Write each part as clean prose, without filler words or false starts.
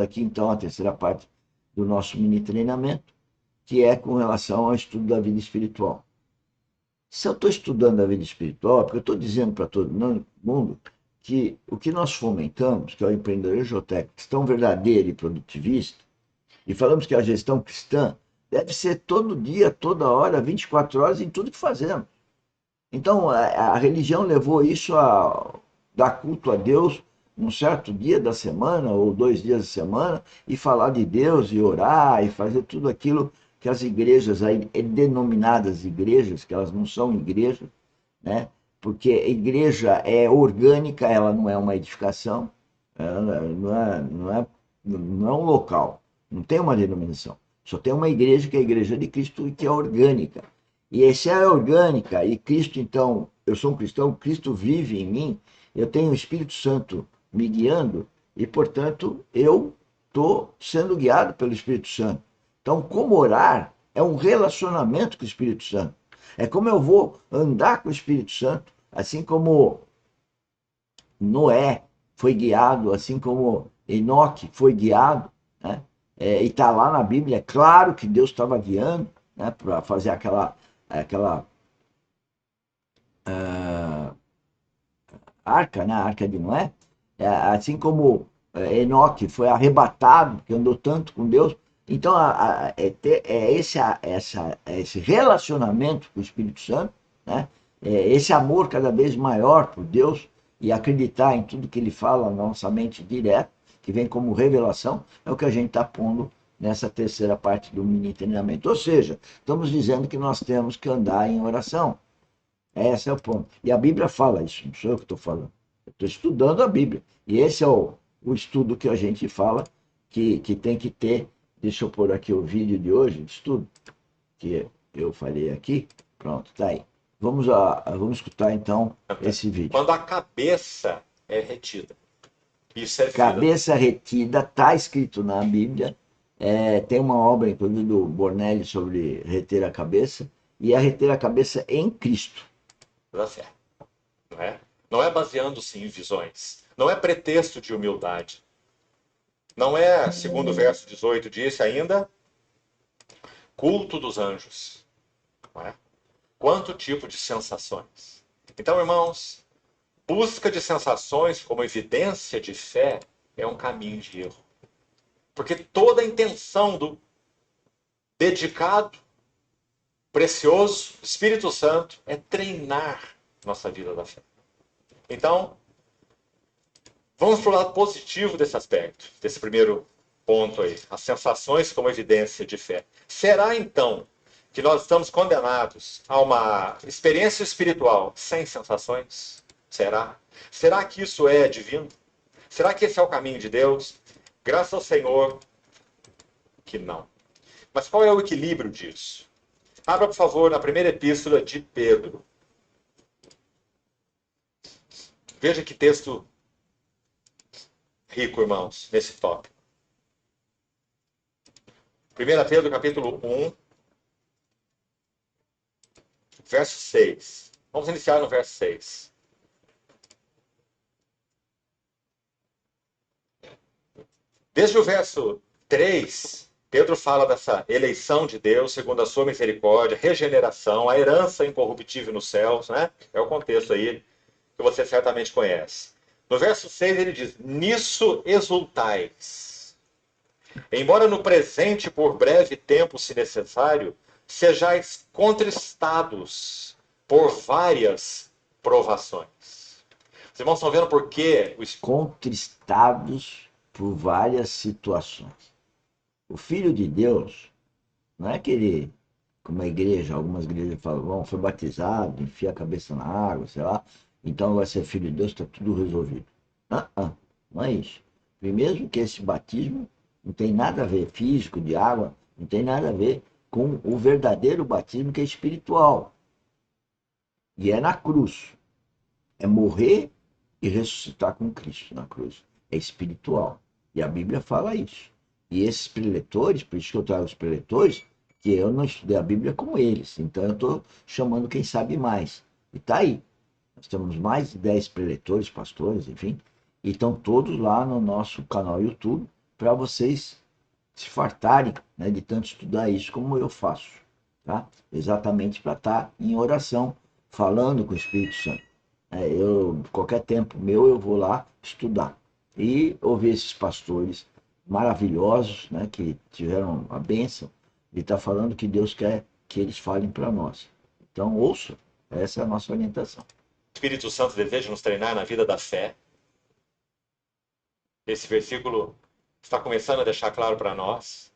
aqui então a terceira parte do nosso mini treinamento, que é com relação ao estudo da vida espiritual. Se eu estou estudando a vida espiritual, é porque eu estou dizendo para todo mundo que o que nós fomentamos, que é o empreendedorismo questão verdadeira e produtivista, e falamos que a gestão cristã deve ser todo dia, toda hora, 24 horas em tudo que fazemos. Então, a religião levou isso a dar culto a Deus num certo dia da semana ou 2 dias da semana e falar de Deus e orar e fazer tudo aquilo que as igrejas aí, denominadas igrejas, que elas não são igrejas, né? Porque a igreja é orgânica, ela não é uma edificação, ela não é um local, não tem uma denominação. Só tem uma igreja que é a igreja de Cristo e que é orgânica. E se é orgânica e Cristo, então, eu sou um cristão, Cristo vive em mim, eu tenho o Espírito Santo me guiando e, portanto, eu estou sendo guiado pelo Espírito Santo. Então, como orar é um relacionamento com o Espírito Santo. É como eu vou andar com o Espírito Santo, assim como Noé foi guiado, assim como Enoque foi guiado, né? E está lá na Bíblia, é claro que Deus estava guiando, né, para fazer aquela uh, arca, né, a arca de Noé, assim como Enoque foi arrebatado, que andou tanto com Deus. Então, esse relacionamento com o Espírito Santo, né, esse amor cada vez maior por Deus e acreditar em tudo que ele fala na nossa mente direto, que vem como revelação, é o que a gente está pondo nessa terceira parte do mini treinamento. Ou seja, estamos dizendo que nós temos que andar em oração. Esse é o ponto. E a Bíblia fala isso, não sou eu que estou falando. Eu estou estudando a Bíblia. E esse é o estudo que a gente fala que tem que ter. Deixa eu pôr aqui o vídeo de hoje, de estudo, que eu falei aqui. Pronto, tá aí. Vamos escutar então esse vídeo. Quando a cabeça é retida. Isso é vida. Cabeça retida, está escrito na Bíblia. Tem uma obra, inclusive, do Bornelli sobre reter a cabeça. E é reter a cabeça em Cristo. Da fé. Não é? Não é baseando-se em visões. Não é pretexto de humildade. Não é, segundo o verso 18 disse ainda, culto dos anjos. Não é? Quanto tipo de sensações. Então, irmãos, busca de sensações como evidência de fé é um caminho de erro. Porque toda a intenção do dedicado, precioso Espírito Santo é treinar nossa vida da fé. Então, vamos para o lado positivo desse aspecto, desse primeiro ponto aí, as sensações como evidência de fé. Será então que nós estamos condenados a uma experiência espiritual sem sensações? Será? Será que isso é divino? Será que esse é o caminho de Deus? Graças ao Senhor que não. Mas qual é o equilíbrio disso? Abra, por favor, na primeira epístola de Pedro. Veja que texto rico, irmãos, nesse tópico. 1 Pedro, capítulo 1, verso 6. Vamos iniciar no verso 6. Desde o verso 3, Pedro fala dessa eleição de Deus segundo a sua misericórdia, regeneração, a herança incorruptível nos céus, né? É o contexto aí que você certamente conhece. No verso 6 ele diz, nisso exultais. Embora no presente, por breve tempo, se necessário, sejais contristados por várias provações. Os irmãos estão vendo por que Contristados por várias situações. O Filho de Deus não é aquele, como a igreja, algumas igrejas falam, bom, foi batizado, enfia a cabeça na água, sei lá, então vai ser filho de Deus, está tudo resolvido. Não é isso. Primeiro que esse batismo não tem nada a ver, físico, de água, não tem nada a ver com o verdadeiro batismo que é espiritual. E é na cruz. É morrer e ressuscitar com Cristo na cruz. É espiritual. E a Bíblia fala isso. E esses preletores, por isso que eu trago os preletores, que eu não estudei a Bíblia como eles. Então eu estou chamando quem sabe mais. E está aí. Nós temos mais de 10 preletores, pastores, enfim. E estão todos lá no nosso canal YouTube para vocês se fartarem, né, de tanto estudar isso como eu faço, tá? Exatamente para estar em oração, falando com o Espírito Santo. Qualquer tempo meu, eu vou lá estudar e ouvir esses pastores maravilhosos, né, que tiveram a bênção de estar falando que Deus quer que eles falem para nós. Então, ouça, essa é a nossa orientação. O Espírito Santo deseja nos treinar na vida da fé. Esse versículo está começando a deixar claro para nós.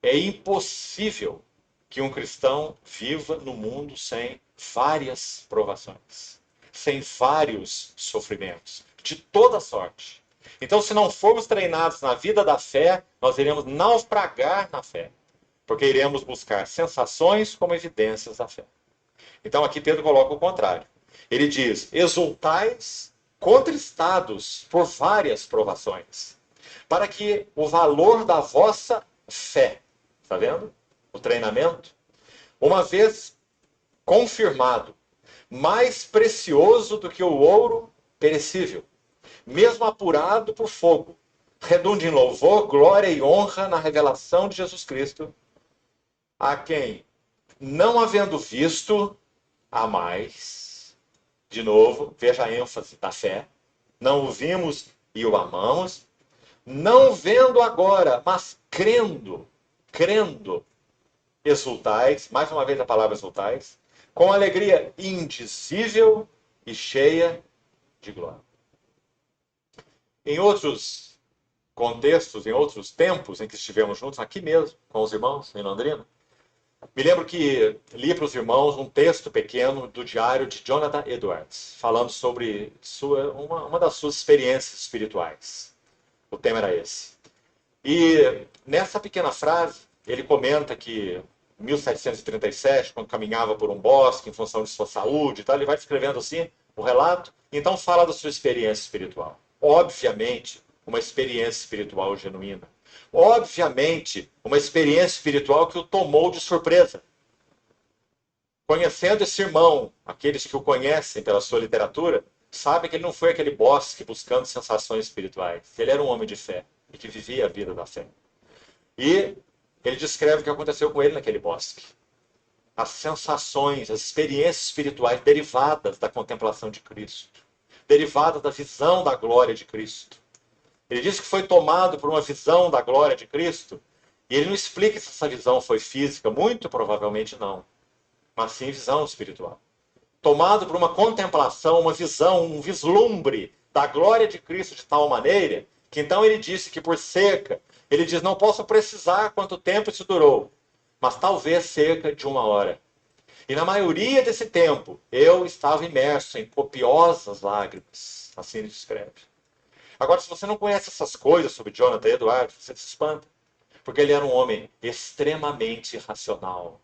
É impossível que um cristão viva no mundo sem várias provações, sem vários sofrimentos, de toda sorte. Então, se não formos treinados na vida da fé, nós iremos naufragar na fé, porque iremos buscar sensações como evidências da fé. Então, aqui Pedro coloca o contrário. Ele diz: exultais contristados por várias provações, para que o valor da vossa fé, está vendo? O treinamento, uma vez confirmado, mais precioso do que o ouro perecível, mesmo apurado por fogo, redunde em louvor, glória e honra na revelação de Jesus Cristo, a quem, não havendo visto, há mais. De novo, veja a ênfase da fé. Não o vimos e o amamos. Não vendo agora, mas crendo, exultais, mais uma vez a palavra exultais, com alegria indizível e cheia de glória. Em outros contextos, em outros tempos em que estivemos juntos, aqui mesmo, com os irmãos, em Londrina, me lembro que li para os irmãos um texto pequeno do diário de Jonathan Edwards, falando sobre uma das suas experiências espirituais. O tema era esse. E nessa pequena frase, ele comenta que em 1737, quando caminhava por um bosque em função de sua saúde e tal, ele vai descrevendo assim o relato, então fala da sua experiência espiritual. Obviamente, uma experiência espiritual genuína. Obviamente, uma experiência espiritual que o tomou de surpresa. Conhecendo esse irmão, aqueles que o conhecem pela sua literatura, sabem que ele não foi aquele bosque buscando sensações espirituais. Ele era um homem de fé e que vivia a vida da fé. E ele descreve o que aconteceu com ele naquele bosque. As sensações, as experiências espirituais derivadas da contemplação de Cristo, derivadas da visão da glória de Cristo. Ele diz que foi tomado por uma visão da glória de Cristo, e ele não explica se essa visão foi física, muito provavelmente não, mas sim visão espiritual. Tomado por uma contemplação, uma visão, um vislumbre da glória de Cristo de tal maneira, que então ele disse que por cerca, ele diz, não posso precisar quanto tempo isso durou, mas talvez cerca de 1 hora. E na maioria desse tempo, eu estava imerso em copiosas lágrimas, assim ele descreve. Agora, se você não conhece essas coisas sobre Jonathan Edwards, você se espanta. Porque ele era um homem extremamente racional.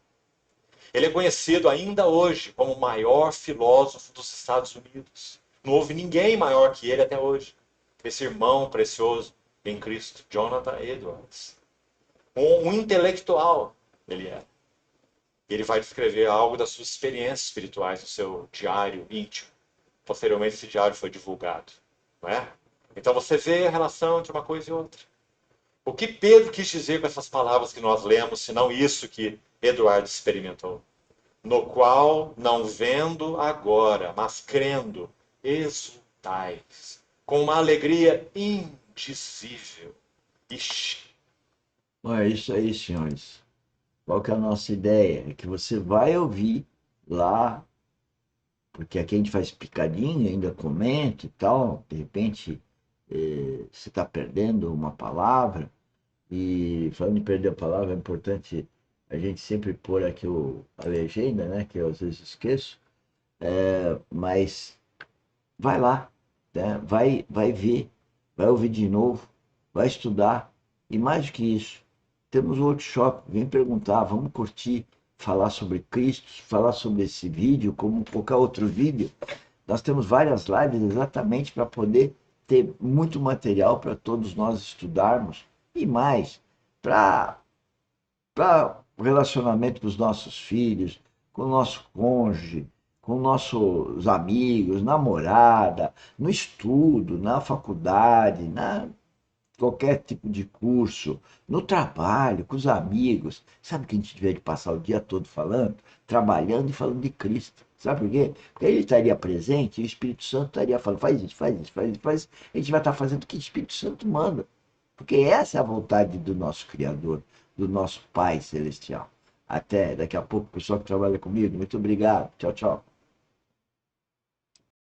Ele é conhecido ainda hoje como o maior filósofo dos Estados Unidos. Não houve ninguém maior que ele até hoje. Esse irmão precioso em Cristo, Jonathan Edwards. Um intelectual ele era. Ele vai descrever algo das suas experiências espirituais no seu diário íntimo. Posteriormente, esse diário foi divulgado. Não é? Então você vê a relação entre uma coisa e outra. O que Pedro quis dizer com essas palavras que nós lemos, senão isso que Eduardo experimentou? No qual, não vendo agora, mas crendo, exultais, com uma alegria indizível. Ixi. Bom, é isso aí, senhores. Qual que é a nossa ideia? É que você vai ouvir lá, porque aqui a gente faz picadinho, ainda comenta e tal, de repente você está perdendo uma palavra, e falando em perder a palavra, é importante a gente sempre pôr aqui a legenda, né, que eu às vezes esqueço, mas vai lá, né, vai ver, vai ouvir de novo, vai estudar, e mais do que isso, temos um workshop, vem perguntar, vamos curtir, falar sobre Cristo, falar sobre esse vídeo, como qualquer outro vídeo. Nós temos várias lives exatamente para poder ter muito material para todos nós estudarmos e mais para o relacionamento com os nossos filhos, com o nosso cônjuge, com nossos amigos, namorada, no estudo, na faculdade, qualquer tipo de curso, no trabalho, com os amigos. Sabe que a gente devia de passar o dia todo falando? Trabalhando e falando de Cristo. Sabe por quê? Porque ele estaria presente e o Espírito Santo estaria falando, faz isso, faz isso, faz isso, faz isso. A gente vai estar fazendo o que o Espírito Santo manda. Porque essa é a vontade do nosso Criador, do nosso Pai Celestial. Até daqui a pouco, pessoal que trabalha comigo. Muito obrigado. Tchau, tchau.